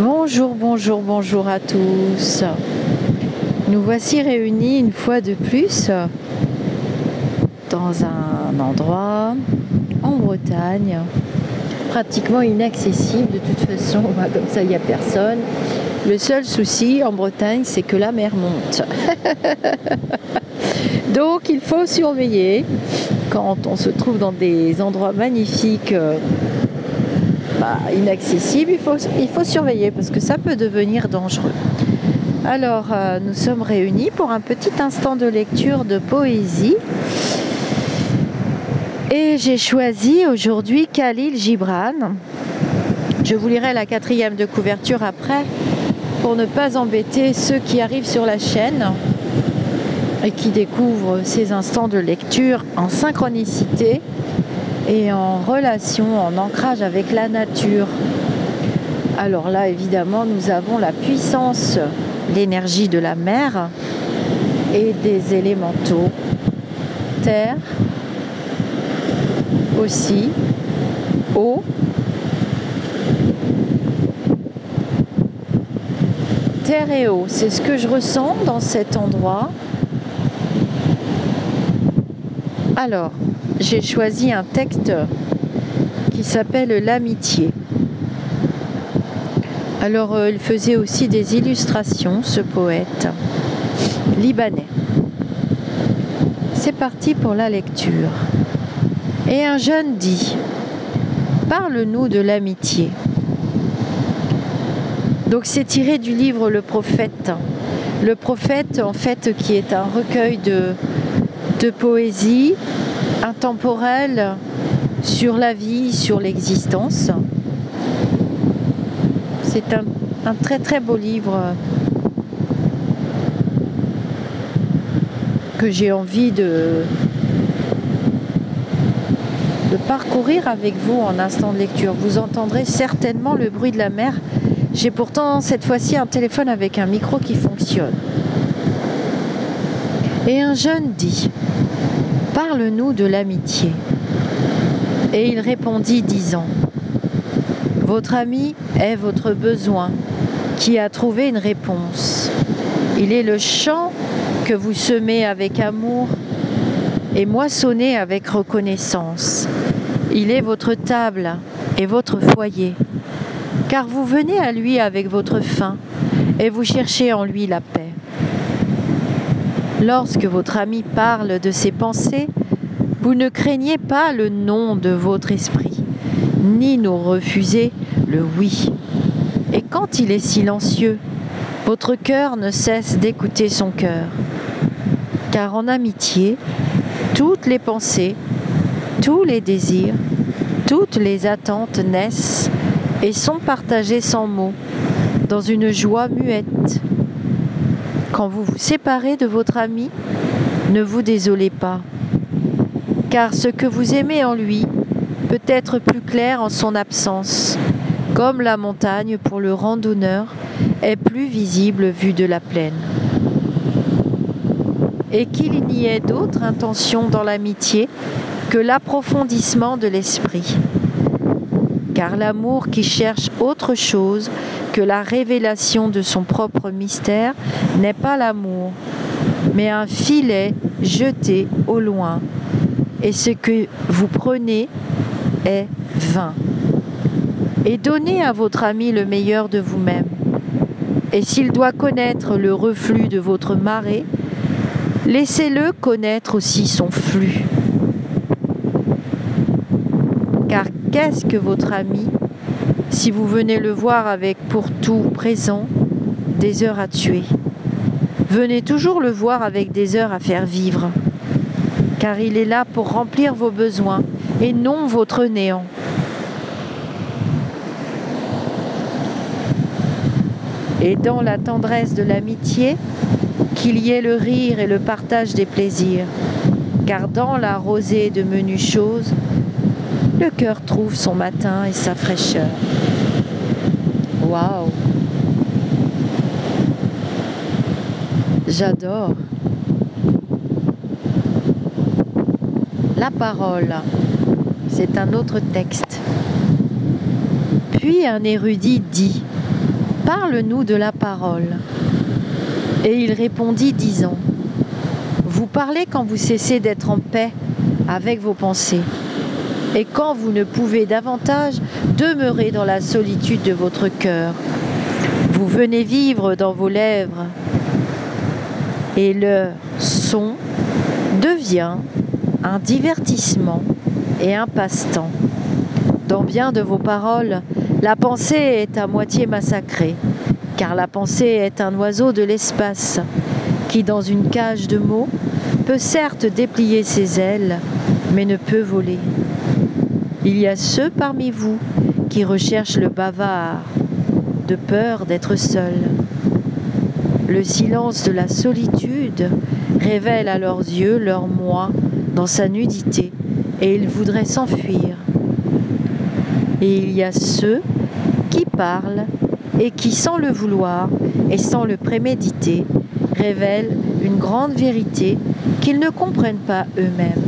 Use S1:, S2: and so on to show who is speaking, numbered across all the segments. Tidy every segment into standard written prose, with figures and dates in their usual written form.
S1: Bonjour, bonjour, bonjour à tous. Nous voici réunis une fois de plus dans un endroit en Bretagne, pratiquement inaccessible. De toute façon, comme ça, il n'y a personne. Le seul souci en Bretagne, c'est que la mer monte. Donc, il faut surveiller quand on se trouve dans des endroits magnifiques. Inaccessible, il faut surveiller parce que ça peut devenir dangereux. Alors, nous sommes réunis pour un petit instant de lecture de poésie. Et j'ai choisi aujourd'hui Khalil Gibran. Je vous lirai la 4e de couverture après pour ne pas embêter ceux qui arrivent sur la chaîne et qui découvrent ces instants de lecture en synchronicité et en relation, en ancrage avec la nature. Alors là, évidemment, nous avons la puissance, l'énergie de la mer et des élémentaux. Terre, aussi, eau, terre et eau. C'est ce que je ressens dans cet endroit. Alors, j'ai choisi un texte qui s'appelle L'amitié. Alors, il faisait aussi des illustrations, ce poète libanais. C'est parti pour la lecture. Et un jeune dit, parle-nous de l'amitié. Donc, c'est tiré du livre Le Prophète. Le Prophète, en fait, qui est un recueil de poésie intemporelle sur la vie, sur l'existence. C'est un très très beau livre que j'ai envie de parcourir avec vous en instant de lecture. Vous entendrez certainement le bruit de la mer. J'ai pourtant cette fois-ci un téléphone avec un micro qui fonctionne. Et un jeune dit, parle-nous de l'amitié. Et il répondit disant, votre ami est votre besoin qui a trouvé une réponse. Il est le champ que vous semez avec amour et moissonnez avec reconnaissance. Il est votre table et votre foyer, car vous venez à lui avec votre faim et vous cherchez en lui la paix. Lorsque votre ami parle de ses pensées, vous ne craignez pas le non de votre esprit, ni nous refuser le oui. Et quand il est silencieux, votre cœur ne cesse d'écouter son cœur. Car en amitié, toutes les pensées, tous les désirs, toutes les attentes naissent et sont partagées sans mots, dans une joie muette. Quand vous vous séparez de votre ami, ne vous désolez pas, car ce que vous aimez en lui peut être plus clair en son absence, comme la montagne pour le randonneur est plus visible vue de la plaine. Et qu'il n'y ait d'autre intention dans l'amitié que l'approfondissement de l'esprit. Car l'amour qui cherche autre chose que la révélation de son propre mystère n'est pas l'amour, mais un filet jeté au loin. Et ce que vous prenez est vain. Et donnez à votre ami le meilleur de vous-même. Et s'il doit connaître le reflux de votre marée, laissez-le connaître aussi son flux. Car qu'est-ce que votre ami, si vous venez le voir avec pour tout présent des heures à tuer? Venez toujours le voir avec des heures à faire vivre, car il est là pour remplir vos besoins et non votre néant. Et dans la tendresse de l'amitié, qu'il y ait le rire et le partage des plaisirs, car dans la rosée de menues choses, le cœur trouve son matin et sa fraîcheur. Waouh! J'adore. La parole, c'est un autre texte. Puis un érudit dit, parle-nous de la parole. Et il répondit disant, vous parlez quand vous cessez d'être en paix avec vos pensées, et quand vous ne pouvez davantage demeurer dans la solitude de votre cœur. Vous venez vivre dans vos lèvres, et leur son devient un divertissement et un passe-temps. Dans bien de vos paroles, la pensée est à moitié massacrée, car la pensée est un oiseau de l'espace, qui dans une cage de mots peut certes déplier ses ailes, mais ne peut voler. Il y a ceux parmi vous qui recherchent le bavard, de peur d'être seuls. Le silence de la solitude révèle à leurs yeux leur moi dans sa nudité, et ils voudraient s'enfuir. Et il y a ceux qui parlent et qui, sans le vouloir et sans le préméditer, révèlent une grande vérité qu'ils ne comprennent pas eux-mêmes.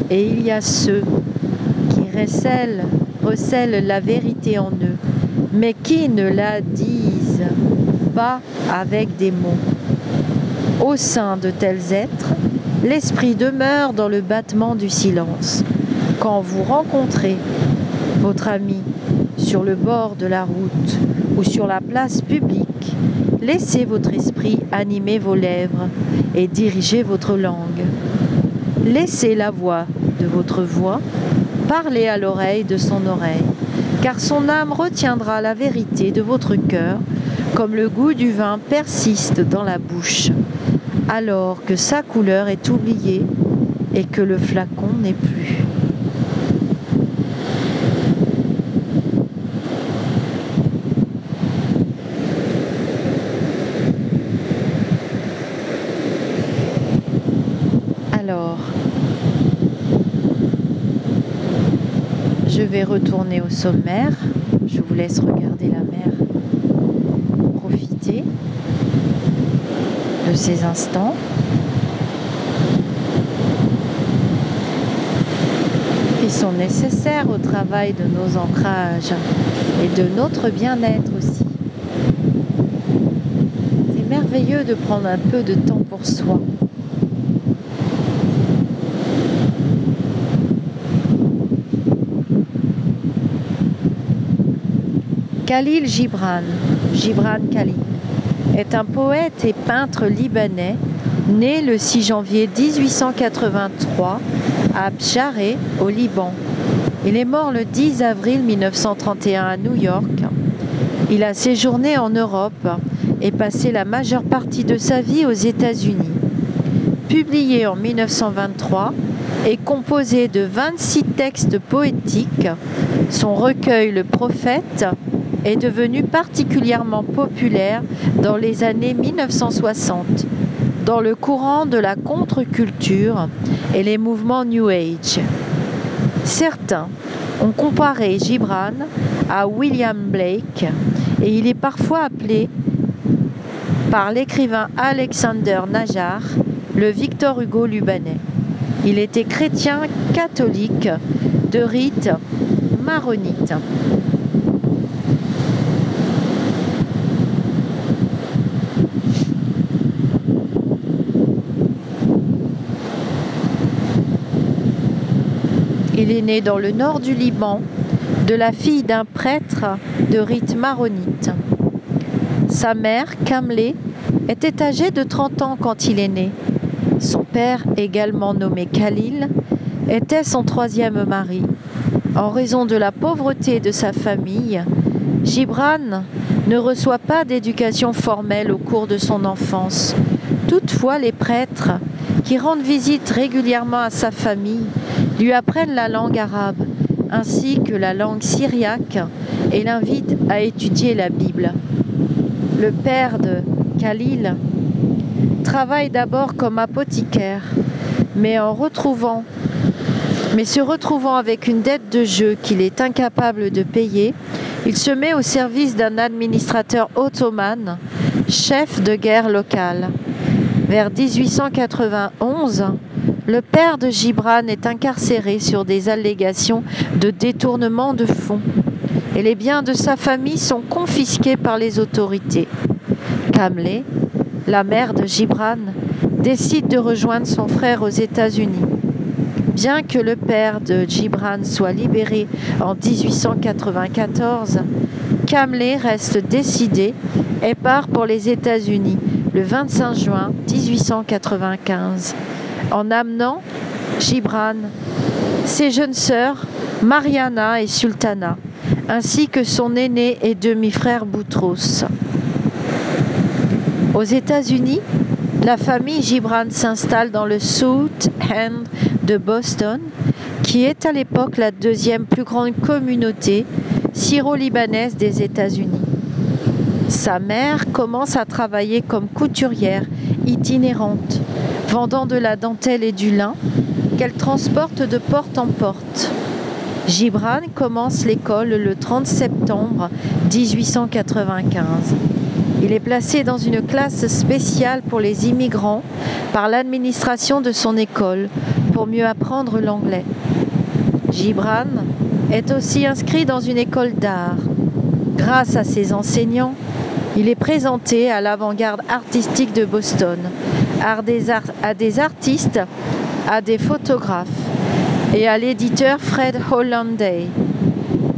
S1: Et il y a ceux qui recèlent la vérité en eux, mais qui ne la disent pas avec des mots. Au sein de tels êtres, l'esprit demeure dans le battement du silence. Quand vous rencontrez votre ami sur le bord de la route ou sur la place publique, laissez votre esprit animer vos lèvres et diriger votre langue. Laissez la voix de votre voix parler à l'oreille de son oreille, car son âme retiendra la vérité de votre cœur, comme le goût du vin persiste dans la bouche, alors que sa couleur est oubliée et que le flacon n'est plus. Alors, je vais retourner au sommaire. Je vous laisse regarder la mer, profiter de ces instants. Qui sont nécessaires au travail de nos ancrages et de notre bien-être aussi. C'est merveilleux de prendre un peu de temps pour soi. Khalil Gibran Khalil, est un poète et peintre libanais né le 6 janvier 1883 à Bjaré, au Liban. Il est mort le 10 avril 1931 à New York. Il a séjourné en Europe et passé la majeure partie de sa vie aux États-Unis. Publié en 1923 et composé de 26 textes poétiques, son recueil Le Prophète est devenu particulièrement populaire dans les années 1960, dans le courant de la contre-culture et les mouvements New Age. Certains ont comparé Gibran à William Blake et il est parfois appelé par l'écrivain Alexander Najar le Victor Hugo libanais. Il était chrétien catholique de rite maronite. Il est né dans le nord du Liban, de la fille d'un prêtre de rite maronite. Sa mère, Kamlé, était âgée de 30 ans quand il est né. Son père, également nommé Khalil, était son troisième mari. En raison de la pauvreté de sa famille, Gibran ne reçoit pas d'éducation formelle au cours de son enfance. Toutefois, les prêtres, qui rendent visite régulièrement à sa famille, lui apprennent la langue arabe, ainsi que la langue syriaque, et l'invitent à étudier la Bible. Le père de Khalil travaille d'abord comme apothicaire, mais se retrouvant avec une dette de jeu qu'il est incapable de payer, il se met au service d'un administrateur ottoman, chef de guerre local. Vers 1891, le père de Gibran est incarcéré sur des allégations de détournement de fonds. et les biens de sa famille sont confisqués par les autorités. Kamlé, la mère de Gibran, décide de rejoindre son frère aux États-Unis. Bien que le père de Gibran soit libéré en 1894, Kamlé reste décidé et part pour les États-Unis le 25 juin 1895, en amenant Gibran, ses jeunes sœurs Mariana et Sultana, ainsi que son aîné et demi-frère Boutros. Aux États-Unis, la famille Gibran s'installe dans le South End de Boston, qui est à l'époque la deuxième plus grande communauté syro-libanaise des États-Unis. Sa mère commence à travailler comme couturière itinérante, vendant de la dentelle et du lin qu'elle transporte de porte en porte. Gibran commence l'école le 30 septembre 1895. Il est placé dans une classe spéciale pour les immigrants par l'administration de son école pour mieux apprendre l'anglais. Gibran est aussi inscrit dans une école d'art. Grâce à ses enseignants, il est présenté à l'avant-garde artistique de Boston, à des artistes, à des photographes et à l'éditeur Fred Hollanday,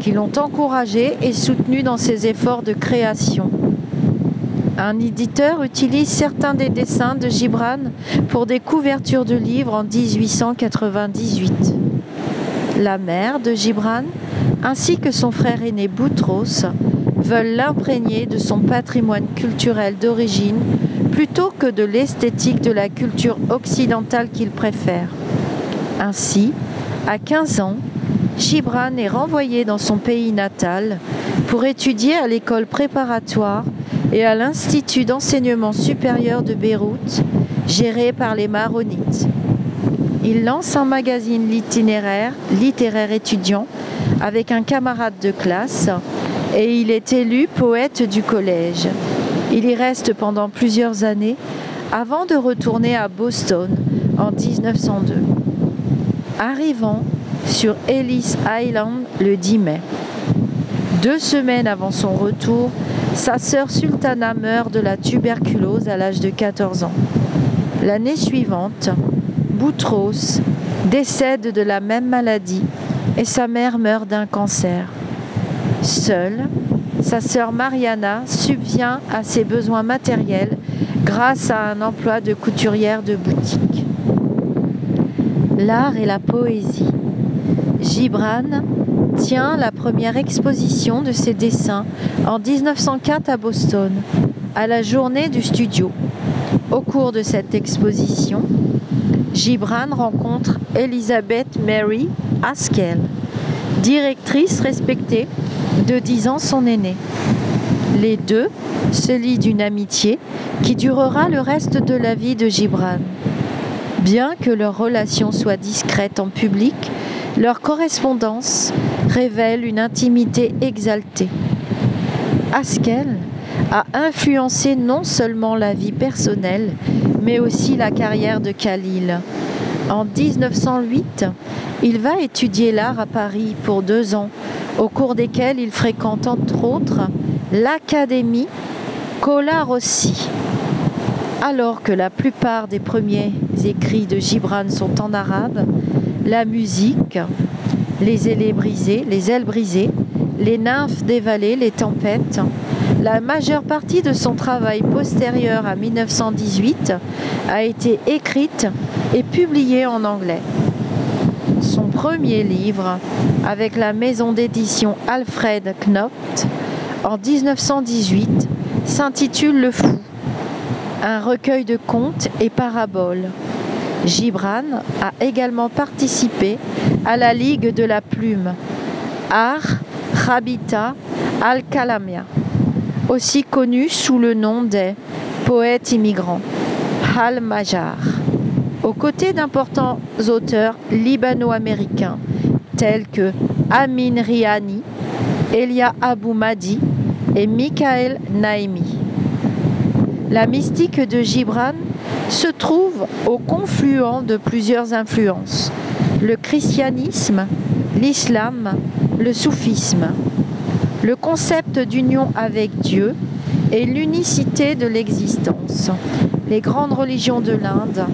S1: qui l'ont encouragé et soutenu dans ses efforts de création. Un éditeur utilise certains des dessins de Gibran pour des couvertures de livres en 1898. La mère de Gibran, ainsi que son frère aîné Boutros, veulent l'imprégner de son patrimoine culturel d'origine plutôt que de l'esthétique de la culture occidentale qu'il préfère. Ainsi, à 15 ans, Gibran est renvoyé dans son pays natal pour étudier à l'école préparatoire et à l'Institut d'enseignement supérieur de Beyrouth, géré par les Maronites. Il lance un magazine littéraire étudiant avec un camarade de classe et il est élu poète du collège. Il y reste pendant plusieurs années avant de retourner à Boston en 1902. Arrivant sur Ellis Island le 10 mai. 2 semaines avant son retour, sa sœur Sultana meurt de la tuberculose à l'âge de 14 ans. L'année suivante, Boutros décède de la même maladie et sa mère meurt d'un cancer. Seule, sa sœur Mariana subvient à ses besoins matériels grâce à un emploi de couturière de boutique. L'art et la poésie. Gibran tient la première exposition de ses dessins en 1904 à Boston, à la journée du studio. Au cours de cette exposition, Gibran rencontre Elizabeth Mary Haskell, directrice respectée de 10 ans son aînée. Les deux se lient d'une amitié qui durera le reste de la vie de Gibran. Bien que leur relation soit discrète en public, leur correspondance révèle une intimité exaltée. Haskell a influencé non seulement la vie personnelle, mais aussi la carrière de Khalil. En 1908, il va étudier l'art à Paris pour 2 ans, au cours desquels il fréquente entre autres l'Académie Colarossi. Alors que la plupart des premiers écrits de Gibran sont en arabe, la musique, les ailes brisées, les nymphes des vallées, les tempêtes, la majeure partie de son travail postérieur à 1918 a été écrite et publiée en anglais. Son premier livre, avec la maison d'édition Alfred Knopf, en 1918, s'intitule Le Fou, un recueil de contes et paraboles. Gibran a également participé à la Ligue de la Plume, Art Rabita Al-Kalamia, aussi connu sous le nom des poètes immigrants, Al-Majar, aux côtés d'importants auteurs libano-américains tels que Amin Rihani, Elia Abou Madi et Michael Naimi. La mystique de Gibran se trouve au confluent de plusieurs influences, le christianisme, l'islam, le soufisme. le concept d'union avec Dieu et l'unicité de l'existence, les grandes religions de l'Inde,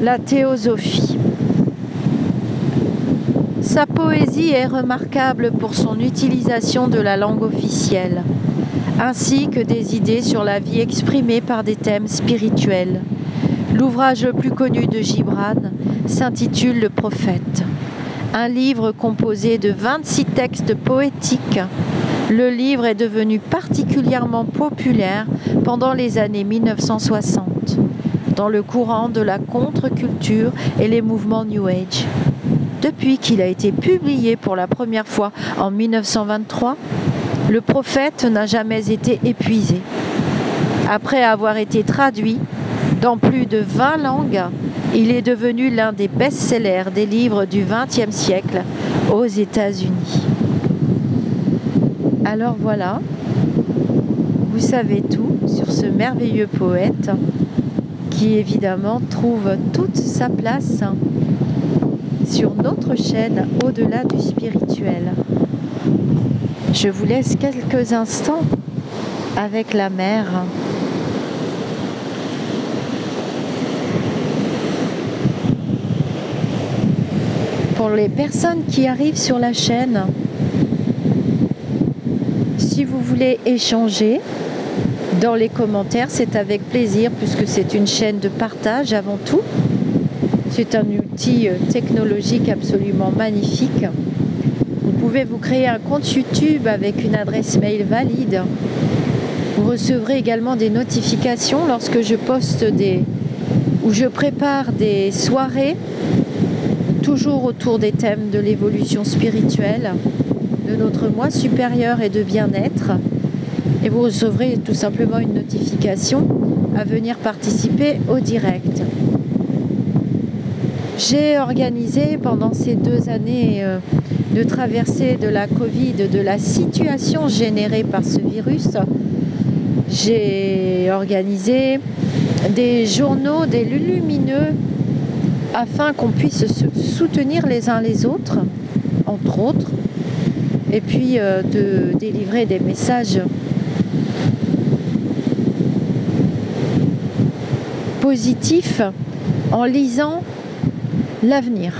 S1: la théosophie. Sa poésie est remarquable pour son utilisation de la langue officielle, ainsi que des idées sur la vie exprimées par des thèmes spirituels. L'ouvrage le plus connu de Gibran s'intitule Le Prophète, un livre composé de 26 textes poétiques. Le livre est devenu particulièrement populaire pendant les années 1960, dans le courant de la contre-culture et les mouvements New Age. Depuis qu'il a été publié pour la première fois en 1923, Le Prophète n'a jamais été épuisé. Après avoir été traduit dans plus de 20 langues, il est devenu l'un des best-sellers des livres du XXe siècle aux États-Unis. Alors voilà, vous savez tout sur ce merveilleux poète qui évidemment trouve toute sa place sur notre chaîne Au-delà du spirituel. Je vous laisse quelques instants avec la mer. Pour les personnes qui arrivent sur la chaîne, si vous voulez échanger dans les commentaires, c'est avec plaisir puisque c'est une chaîne de partage avant tout. C'est un outil technologique absolument magnifique. Vous pouvez vous créer un compte YouTube avec une adresse mail valide. Vous recevrez également des notifications lorsque je poste ou je prépare des soirées, toujours autour des thèmes de l'évolution spirituelle, de notre moi supérieur et de bien-être. Et vous recevrez tout simplement une notification à venir participer au direct. J'ai organisé pendant ces 2 années de traversée de la Covid, de la situation générée par ce virus, j'ai organisé des journaux, des lumineux, afin qu'on puisse se soutenir les uns les autres, entre autres, et puis de délivrer des messages positifs en lisant l'avenir.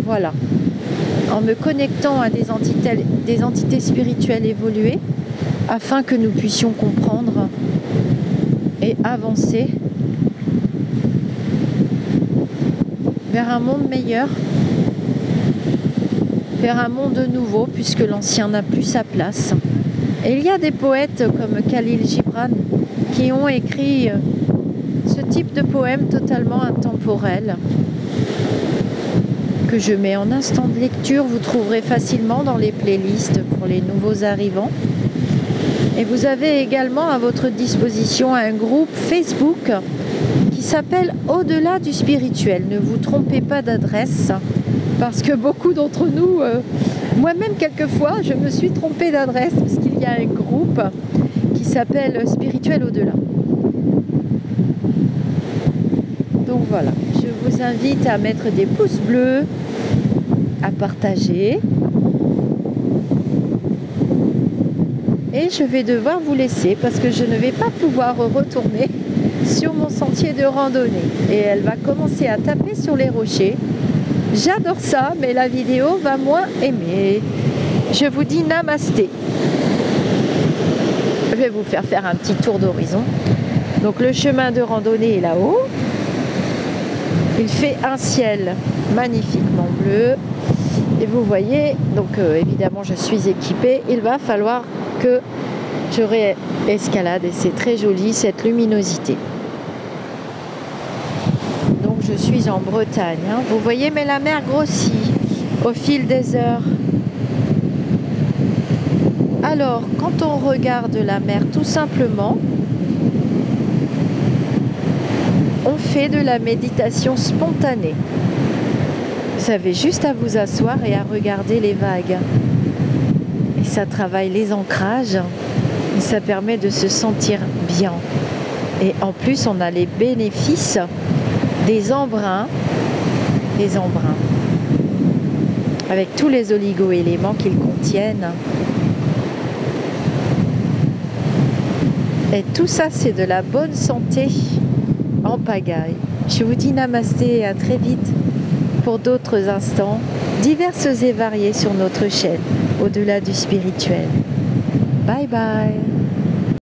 S1: Voilà. En me connectant à des entités spirituelles évoluées, afin que nous puissions comprendre et avancer vers un monde meilleur, vers un monde nouveau, puisque l'ancien n'a plus sa place. Et il y a des poètes comme Khalil Gibran qui ont écrit ce type de poème totalement intemporel, que je mets en instant de lecture. Vous trouverez facilement dans les playlists pour les nouveaux arrivants. Et vous avez également à votre disposition un groupe Facebook qui s'appelle Au-delà du spirituel. Ne vous trompez pas d'adresse, parce que beaucoup d'entre nous, moi-même quelquefois, je me suis trompée d'adresse, parce qu'il y a un groupe qui s'appelle Spirituel Au-delà. Donc voilà, je vous invite à mettre des pouces bleus, à partager. Et je vais devoir vous laisser parce que je ne vais pas pouvoir retourner sur mon sentier de randonnée. Et elle va commencer à taper sur les rochers. J'adore ça, mais la vidéo va moins aimer. Je vous dis namasté. Je vais vous faire un petit tour d'horizon. Donc le chemin de randonnée est là-haut. Il fait un ciel magnifiquement bleu. Et vous voyez, donc évidemment je suis équipée. Il va falloir que je réescalade et c'est très joli cette luminosité. Donc je suis en Bretagne, hein. Vous voyez, mais la mer grossit au fil des heures. Alors, quand on regarde la mer tout simplement, on fait de la méditation spontanée. Vous avez juste à vous asseoir et à regarder les vagues. Et ça travaille les ancrages et ça permet de se sentir bien. Et en plus, on a les bénéfices des embruns, avec tous les oligo-éléments qu'ils contiennent. Et tout ça, c'est de la bonne santé en pagaille. Je vous dis namasté et à très vite pour d'autres instants diverses et variés sur notre chaîne, au-delà du spirituel. Bye bye.